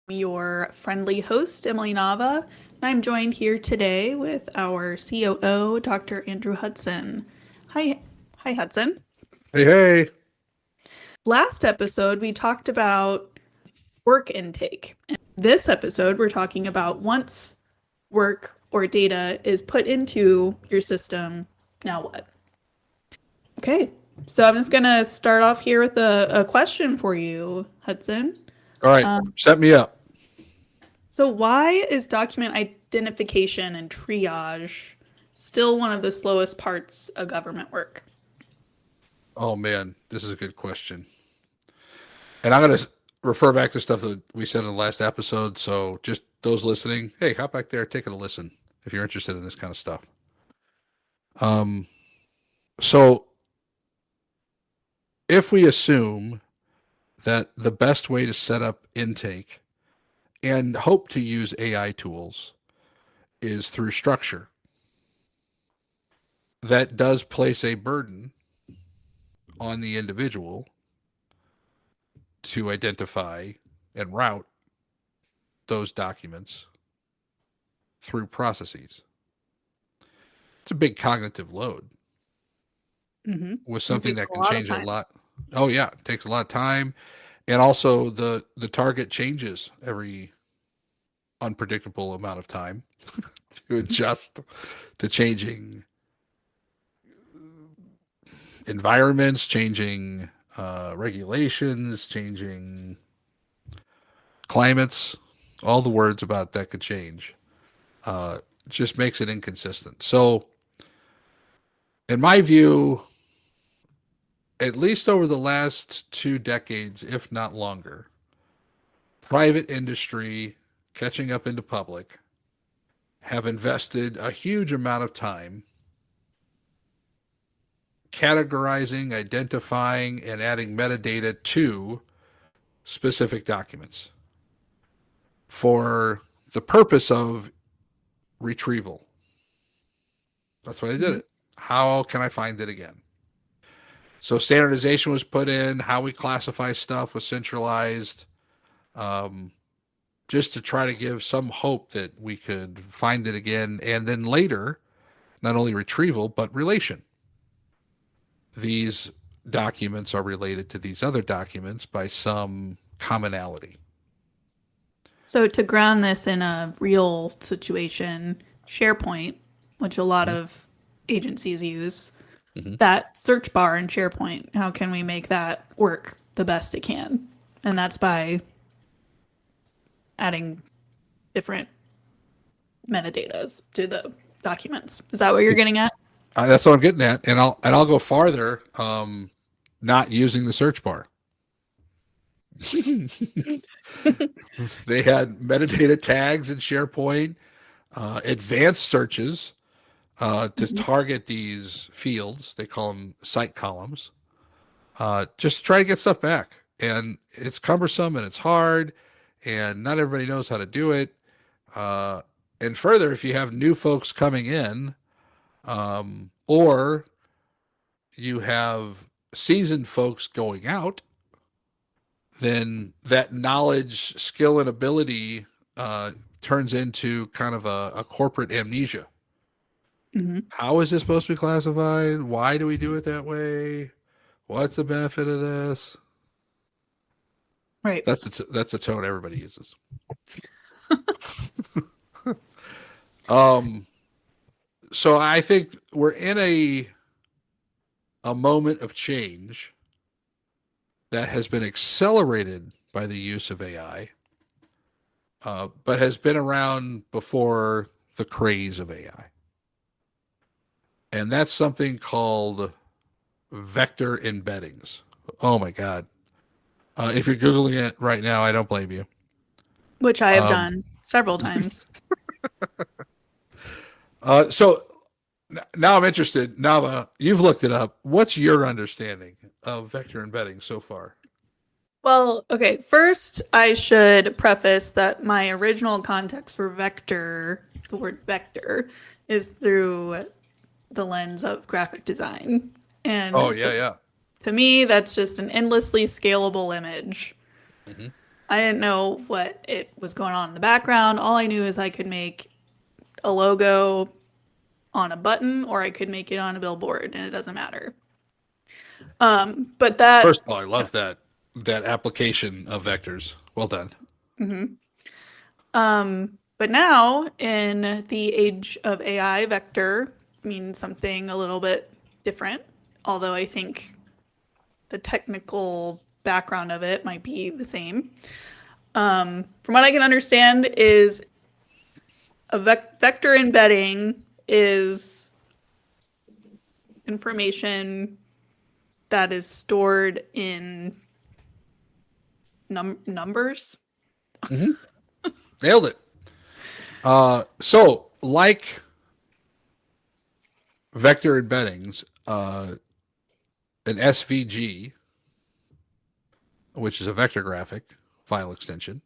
your friendly host, Emily Nava, and I'm joined here today with our COO, Dr. Andrew Hutson. Hi, Hudson. Hey, hey. Last episode, we talked about work intake. In this episode, we're talking about once work or data is put into your system, now what? Okay, so I'm just going to start off here with a question for you, Hudson. All right, set me up. So why is document identification and triage still one of the slowest parts of government work? Oh, man, this is a good question. And I'm going to refer back to stuff that we said in the last episode. So just those listening, hey, hop back there, take a listen if you're interested in this kind of stuff. So if we assume that the best way to set up intake and hope to use AI tools is through structure, that does place a burden on the individual to identify and route those documents through processes. It's a big cognitive load with something that can change a lot. Oh yeah, it takes a lot of time. And also the target changes every unpredictable amount of time to adjust to changing environments, changing regulations, changing climates, all the words about that could change. Just makes it inconsistent. So, in my view, at least over the last 2 decades, if not longer, private industry catching up into public have invested a huge amount of time categorizing, identifying, and adding metadata to specific documents for the purpose of retrieval. That's why I did it. How can I find it again? So standardization was put in, how we classify stuff was centralized, just to try to give some hope that we could find it again. And then later, not only retrieval, but relation. These documents are related to these other documents by some commonality. So to ground this in a real situation, SharePoint, which a lot of agencies use, that search bar in SharePoint, how can we make that work the best it can? And that's by adding different metadatas to the documents. Is that what you're getting at? That's what I'm getting at, and I'll go farther. Not using the search bar. They had metadata tags in SharePoint, advanced searches to target these fields. They call them site columns. Just to try to get stuff back, and it's cumbersome and it's hard, and not everybody knows how to do it. And further, if you have new folks coming in, or you have seasoned folks going out, then that knowledge, skill, and ability turns into kind of a corporate amnesia. How is this supposed to be classified? Why do we do it that way? What's the benefit of this? Right. That's the tone everybody uses. So I think we're in a moment of change that has been accelerated by the use of AI, but has been around before the craze of AI. And that's something called vector embeddings. Oh my God. If you're Googling it right now, I don't blame you. Which I have done several times. So now I'm interested. Nava, you've looked it up. What's your understanding of vector embedding so far? Well, okay, first I should preface that my original context for vector, the word vector, is through the lens of graphic design. And yeah. to me, that's just an endlessly scalable image. I didn't know what it was going on in the background. All I knew is I could make a logo on a button or I could make it on a billboard, and it doesn't matter. But that First of all, I love that application of vectors. Well done. mhm. But now in the age of AI, vector means something a little bit different, although I think the technical background of it might be the same. From what I can understand, is a vector embedding is information that is stored in numbers. Mm-hmm. Nailed it. So, like vector embeddings, an SVG, which is a vector graphic file extension,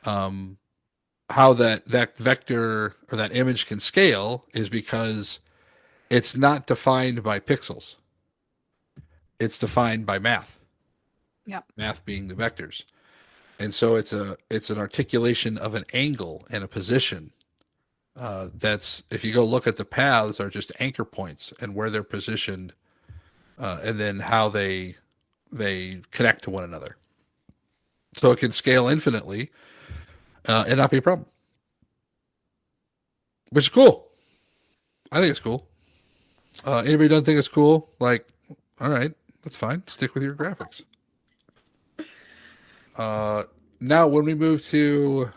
how that vector or that image can scale is because it's not defined by pixels. It's defined by math. Yeah. Math being the vectors. And so it's an articulation of an angle and a position. That's, if you go look at the paths, are just anchor points and where they're positioned, and then how they connect to one another. So it can scale infinitely and not be a problem, which is cool. I think it's cool. Anybody doesn't think it's cool? Like, all right, that's fine. Stick with your graphics. Now, when we move to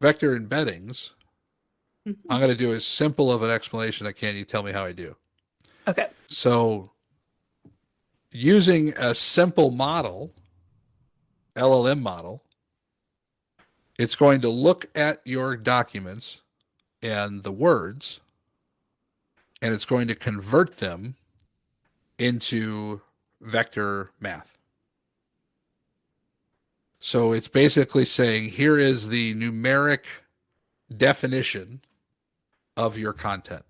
vector embeddings, I'm going to do as simple of an explanation I can. You tell me how I do. Okay. So, using a simple model, LLM model, it's going to look at your documents and the words, and it's going to convert them into vector math. So it's basically saying, here is the numeric definition of your content.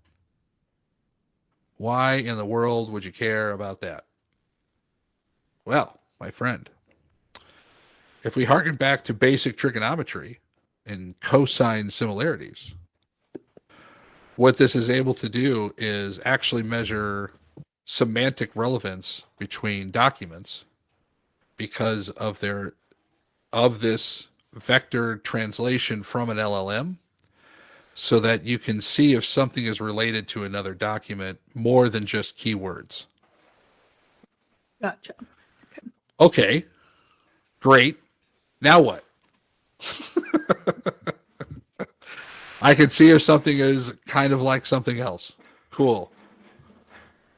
Why in the world would you care about that? Well, my friend, if we harken back to basic trigonometry and cosine similarities, what this is able to do is actually measure semantic relevance between documents because of this vector translation from an LLM, so that you can see if something is related to another document more than just keywords. Gotcha. Okay, great. Now what? I can see if something is kind of like something else. Cool.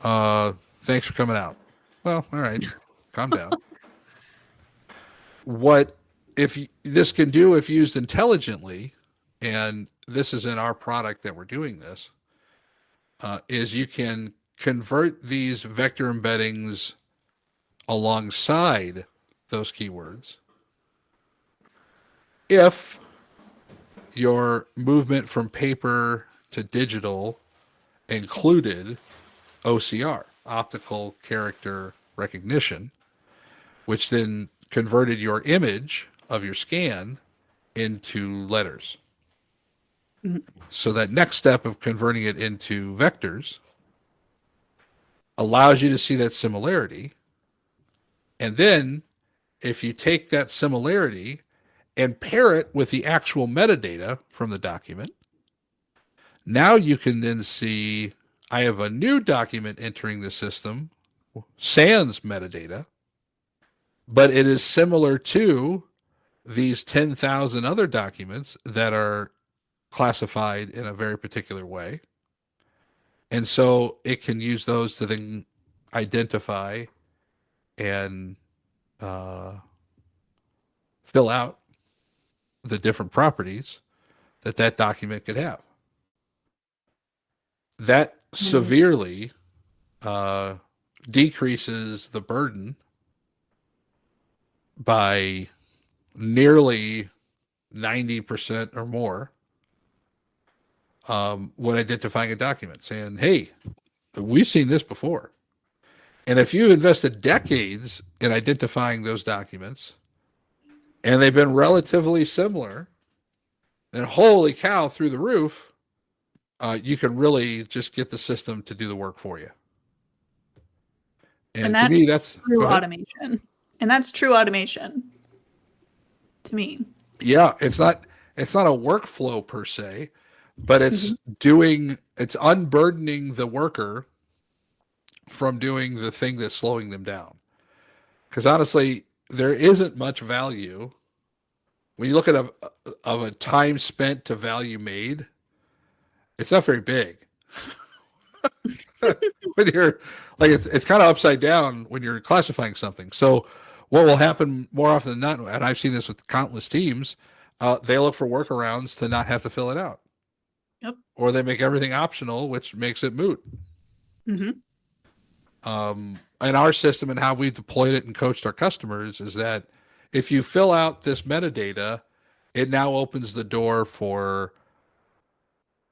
Thanks for coming out. Well, all right. Calm down. What if this can do if used intelligently, and this is in our product that we're doing this, is you can convert these vector embeddings alongside those keywords if your movement from paper to digital included OCR, optical character recognition, which then converted your image of your scan into letters. Mm-hmm. So that next step of converting it into vectors allows you to see that similarity. And then if you take that similarity and pair it with the actual metadata from the document, now you can then see, I have a new document entering the system, sans metadata, but it is similar to these 10,000 other documents that are classified in a very particular way. And so it can use those to then identify and fill out the different properties that document could have. That severely decreases the burden by nearly 90% or more when identifying a document, saying, hey, we've seen this before. And if you invested decades in identifying those documents and they've been relatively similar, then holy cow, through the roof, you can really just get the system to do the work for you. And to me, that's true automation. And that's true automation to me. Yeah, it's not a workflow per se, but it's it's unburdening the worker from doing the thing that's slowing them down. Because honestly, there isn't much value when you look at a time spent to value made. It's not very big. When you're like, it's kind of upside down when you're classifying something. So what will happen more often than not, and I've seen this with countless teams, they look for workarounds to not have to fill it out. Yep. Or they make everything optional, which makes it moot. And our system and how we deployed it and coached our customers is that if you fill out this metadata, it now opens the door for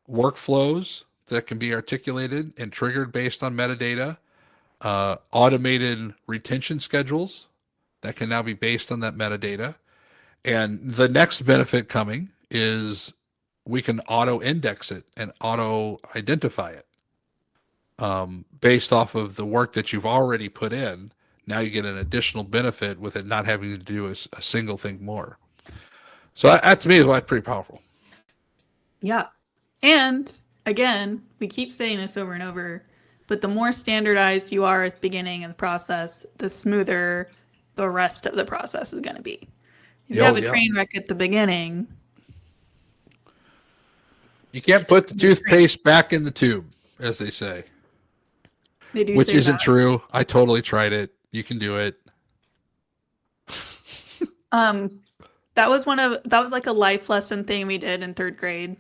workflows that can be articulated and triggered based on metadata, automated retention schedules that can now be based on that metadata. And the next benefit coming is we can auto index it and auto identify it based off of the work that you've already put in. Now you get an additional benefit with it not having to do a single thing more. So that to me is why it's pretty powerful. Yeah. And again, we keep saying this over and over, but the more standardized you are at the beginning of the process, the smoother the rest of the process is going to be. If you have a train wreck at the beginning, you can't put the toothpaste back in the tube, as they say. They do, which say isn't that. True. I totally tried it. You can do it. That was like a life lesson thing we did in third grade.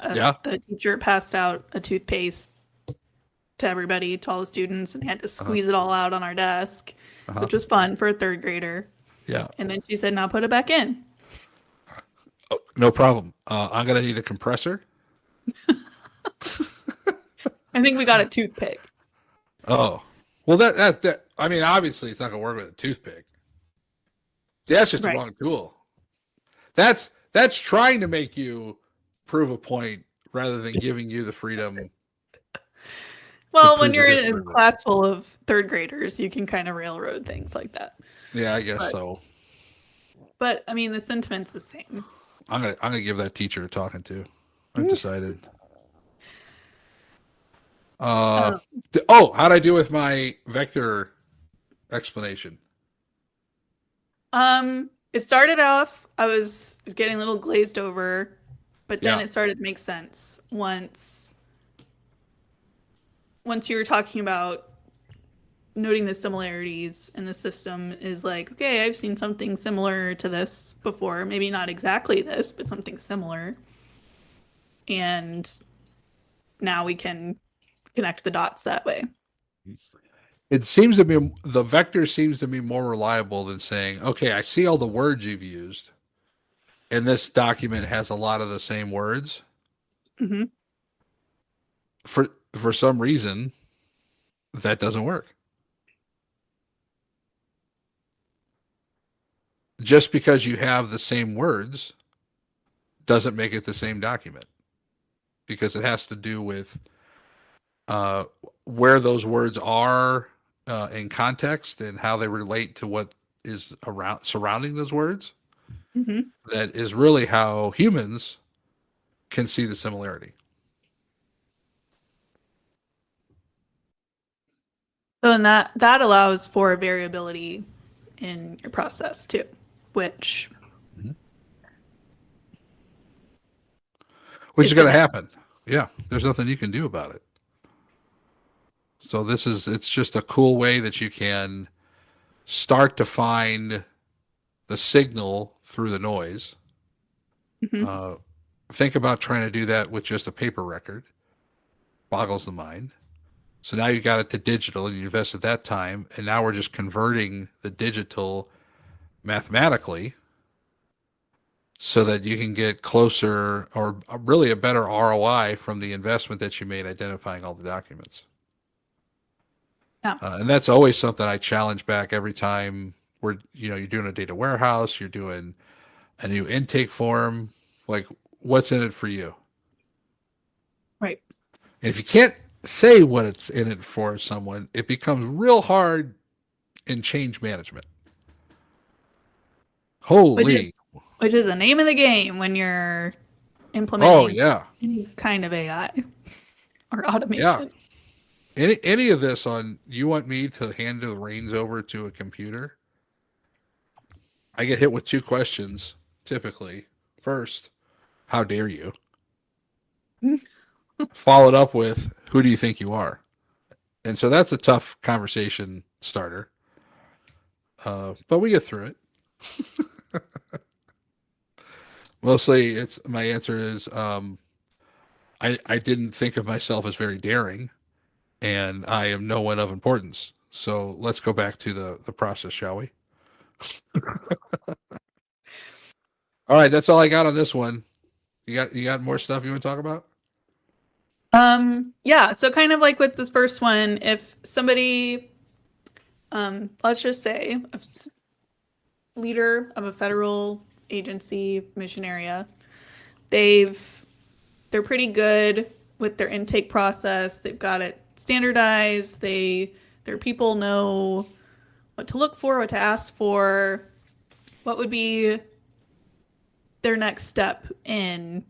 The teacher passed out a toothpaste to everybody, to all the students, and had to squeeze it all out on our desk, which was fun for a third grader. Yeah. And then she said, "Now put it back in." Oh, no problem. I'm gonna need a compressor. I think we got a toothpick. Oh, well, that's that. I mean, obviously, it's not gonna work with a toothpick. That's just the wrong tool. That's trying to make you prove a point rather than giving you the freedom. Well, when you're in a class full of third graders, you can kind of railroad things like that. Yeah, I guess so. But I mean, the sentiment's the same. I'm gonna give that teacher a talking to. I've decided. How'd I do with my vector explanation? It started off, I was getting a little glazed over, but then it started to make sense once you were talking about noting the similarities in the system is like, okay, I've seen something similar to this before. Maybe not exactly this, but something similar. And now we can connect the dots that way. It seems to be, the vector seems to be more reliable than saying, okay, I see all the words you've used, and this document has a lot of the same words. For some reason, that doesn't work. Just because you have the same words doesn't make it the same document, because it has to do with where those words are in context and how they relate to what is surrounding those words. That is really how humans can see the similarity. So, and that allows for variability in your process too, which is going to happen. Yeah, there's nothing you can do about it. So it's just a cool way that you can start to find the signal through the noise. Think about trying to do that with just a paper record. Boggles the mind. So now you got it to digital and you invested that time, and now we're just converting the digital mathematically so that you can get closer, or really a better ROI from the investment that you made identifying all the documents. Yeah. And that's always something I challenge back every time you're doing a data warehouse, you're doing a new intake form, like what's in it for you? Right. And if you can't say what it's in it for someone, it becomes real hard in change management. Which Holy. is which is the name of the game when you're Oh implementing yeah. any kind of AI or Yeah. automation. Any of this on you want me to hand the reins over to a computer? I get hit with two questions typically. First, how dare you? Followed up with, who do you think you are? And so that's a tough conversation starter. But we get through it. Mostly, it's my answer is I didn't think of myself as very daring, and I am no one of importance. So let's go back to the process, shall we? All right, that's all I got on this one. You got more stuff you want to talk about? Yeah, so kind of like with this first one, if somebody, let's just say leader of a federal agency, mission area, they've they're pretty good with their intake process. They've got it standardized. Their people know what to look for, what to ask for, what would be their next step in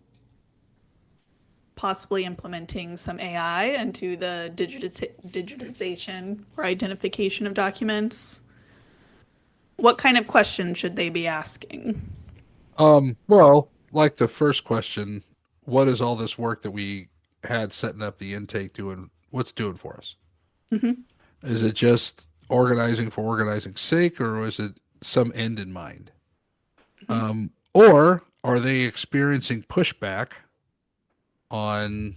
possibly implementing some AI into the digitization or identification of documents. What kind of questions should they be asking? Well, like the first question, what is all this work that we had setting up the intake doing? What's it doing for us? Mm-hmm. Is it just organizing for organizing's sake, or is it some end in mind? Mm-hmm. Or are they experiencing pushback on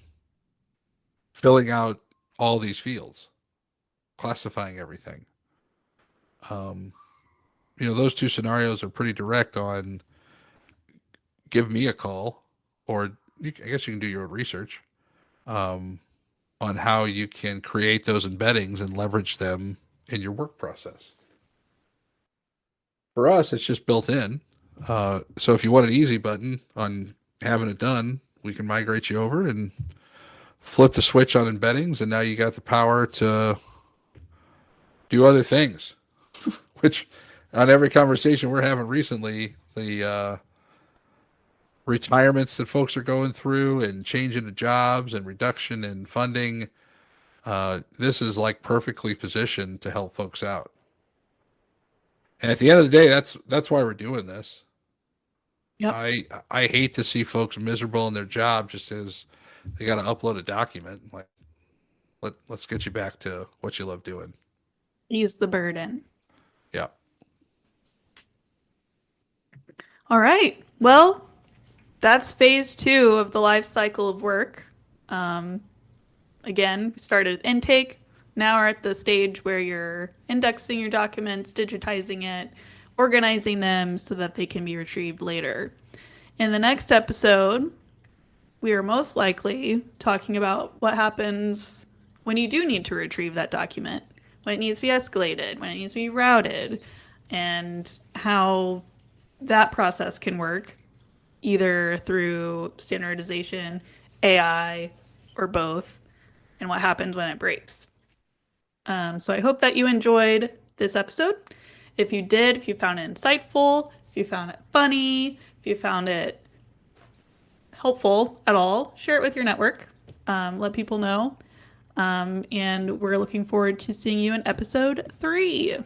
filling out all these fields, classifying everything? Um, those two scenarios are pretty direct on give me a call, or I guess you can do your own research um, on how you can create those embeddings and leverage them in your work process. For us, it's just built in. So if you want an easy button on having it done, we can migrate you over and flip the switch on embeddings, and now you got the power to do other things. Which, on every conversation we're having recently, the retirements that folks are going through and changing the jobs and reduction in funding, this is like perfectly positioned to help folks out. And at the end of the day, that's why we're doing this. Yep. I hate to see folks miserable in their job just as they got to upload a document. Like, let's get you back to what you love doing. Ease the burden. Yeah. All right. Well, that's phase 2 of the life cycle of work. Again, we started with intake. Now we're at the stage where you're indexing your documents, digitizing it, organizing them so that they can be retrieved later. In the next episode, we are most likely talking about what happens when you do need to retrieve that document, when it needs to be escalated, when it needs to be routed, and how that process can work either through standardization, AI, or both, and what happens when it breaks. So I hope that you enjoyed this episode. If you did, if you found it insightful, if you found it funny, if you found it helpful at all, share it with your network. Let people know. And we're looking forward to seeing you in episode 3.